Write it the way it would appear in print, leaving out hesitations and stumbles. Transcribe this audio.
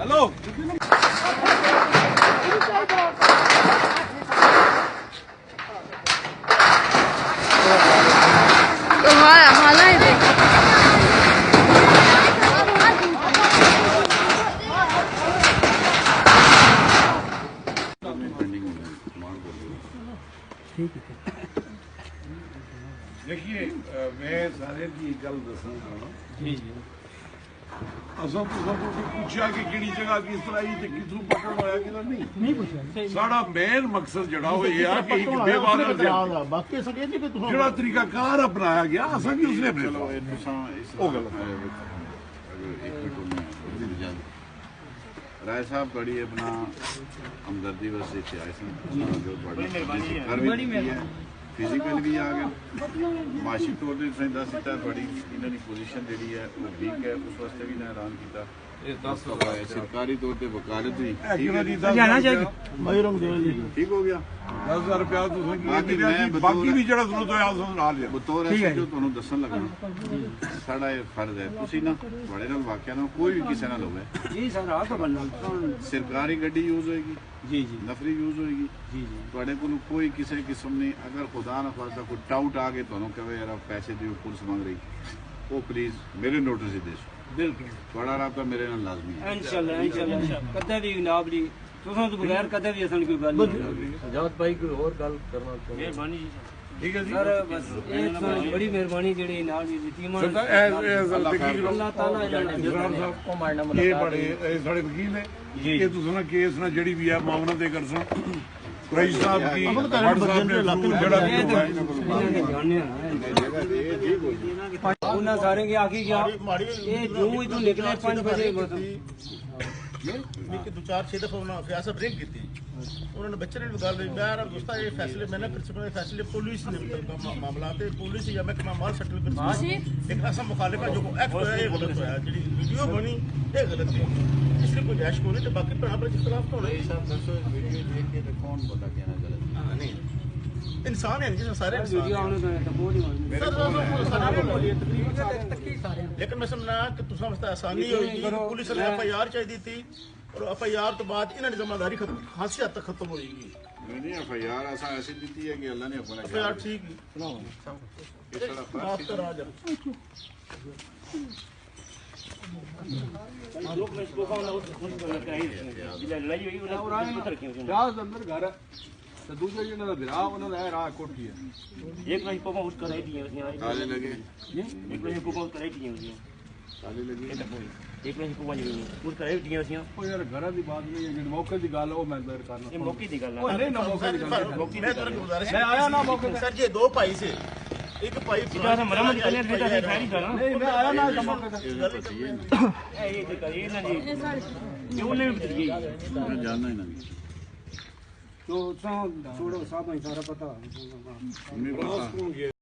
Hello हाला है देख देखिए मैं सारे की गल दसांगा जी जी असां तुसां को पूछा कि किहड़ी जगह किस तरह ही ते किथों पकड़ होया कि नहीं पूछा साडा मेन मकसद जड़ा हो ये है कि एक बेवार बाकी सके नहीं कि तुम जड़ा तरीकाकार अपनाया गया असां भी उसने अपने ओ गलत राय साहब बड़ी अपना हमदर्दी बस इतने आए सन बड़ी फिजिकल भी आ गया माशी तौर पर दस दिता थोड़ी इन्होंने पोजीशन जी है वो वीक है उस वास्ते भी मैं ऐलान किया सरकारी तौर पर वकालत हुई ठीक हो गया 10,000 रुपया बाकी भी जड़ा जरूरत है बतौर ऐसे जो तुहानू दसन लगा साडा ये फर्ज है तुसी ना बड़े नाल वाकिया ना कोई भी किसी नाल होवे जी सर आ तो बनना सरकारी गड्डी यूज होएगी जी जी नफरी यूज होएगी जी जी तुहाडे कोल कोई किसी किस्म नहीं अगर खुदा ना खासा कोई डाउट आ के तुहानू कहे यार पैसे दिओ पुलिस मांग रही वो प्लीज मेरे नोटिस दे बिल्कुल थोड़ा राबता मेरे नाल लाजमी है इंशाल्लाह कदे भी जनाब जी तुसां तो बगैर कदे भी असन कोई गल नहीं जात भाई कोई और गल करना मेहरबानी ठीक है जी सर बस एक बड़ी मेहरबानी जेडी नाल दी टीम अल्लाह ताला को मारना ये बड़े साडे वकील है ये तुसां ना केस ना जड़ी भी है मामला दे कर सन कुरैश साहब की व्हाट्सएप ने जड़ा ਉਹਨਾਂ ਸਾਰੇ ਕੇ ਆਖੀ ਗਿਆ ਇਹ ਜੂੰ ਹੀ ਤੋਂ ਨਿਕਲੇ 5 ਵਜੇ ਕਿ ਦੋ ਚਾਰ 6 ਦਫਾ ਉਹਨਾਂ ਫਿਆਸਾ ਬ੍ਰੇਕ ਕੀਤੀ ਉਹਨਾਂ ਨੇ ਬੱਚੇ ਨੇ ਵੀ ਗੱਲ ਮੈਂ ਯਾਰ ਦੋਸਤਾ ਇਹ ਫੈਸਲੇ ਮੈਨੇ ਪ੍ਰਿੰਸੀਪਲ ਫੈਸਲੇ ਪੁਲਿਸ ਨੇ ਮਾਮਲਾ ਤੇ ਪੁਲਿਸ ਜਾਂ ਮੈਂ ਕਿਹਾ ਮਾਲ ਸੈਟਲ ਕਰ ਇੱਕ ਅਸਾਂ ਮੁਖਾਲਿਫ ਜੋ ਐਕਟ ਹੋਇਆ ਇਹ ਗਲਤ ਹੋਇਆ ਜਿਹੜੀ ਵੀਡੀਓ ਬਣੀ ਇਹ ਗਲਤ ਹੈ ਇਸ ਲਈ ਗੁੰਜਾਇਸ਼ ਕੋਈ ਨਹੀਂ ਤੇ ਬਾਕੀ ਭਰਾ ਪਰ ਇਖਤਲਾਫ ਤਾਂ ਹੋਣਾ साहब दसो वीडियो देख के तो कौन पता कहना गलत ਹਾਂ ਨਹੀਂ इंसान है जिस सारे ਵੀਡੀਓ ਆਉਣੇ ਤਾਂ ਬਹੁਤ ਹੀ लेकिन मैं समझना कि तुसा वास्ते आसानी होगी पुलिस ने FIR चाहिए थी और FIR तो बाद इन्होंने जिम्मेदारी खासी हद तक खत्म होगी नहीं FIR ऐसा ऐसी दी है कि अल्लाह ने अपना FIR ठीक है ये सारा फर्ज कर आ जा लोग मैं इसको कहना खुश करना चाहिए लड़ाई हुई उन्होंने तरक्की राज अंदर घर तो दूसरे जने दा विराह उन्होंने है राह कोठी है एक नहीं पापा उस कराई दी है ताले लगे एक नहीं पापा उस कराई दी है ताले लगे एक नहीं पापा जी उस कराई दी है ਉਹ ਯਾਰ ਘਰਾਂ ਦੀ ਬਾਤ ਨਹੀਂ ਹੈ ਜਿਹੜੀ ਮੌਕੇ ਦੀ ਗੱਲ ਉਹ ਮੈਂ ਜ਼ਾਹਿਰ ਕਰਨਾ ये मौके दी गल ਉਹ ਨਹੀਂ ਨਾ ਮੌਕੇ ਦੀ ਗੱਲ मैं तो गुजारिश मैं आया ना मौके पे। सर जी दो भाई से एक भाई ਜਿਹੜਾ ਮਰਮਤ ਕਰਨੇ ਫਿਰ ਤਾਂ ਫੈਰੀ ਕਰਾਂ नहीं मैं आया ना मौके पे ये करिए ना जी ये उन्हें भी दी गई मैं जानना ही नहीं तो छोड़ो साहब सारा पता मेरे को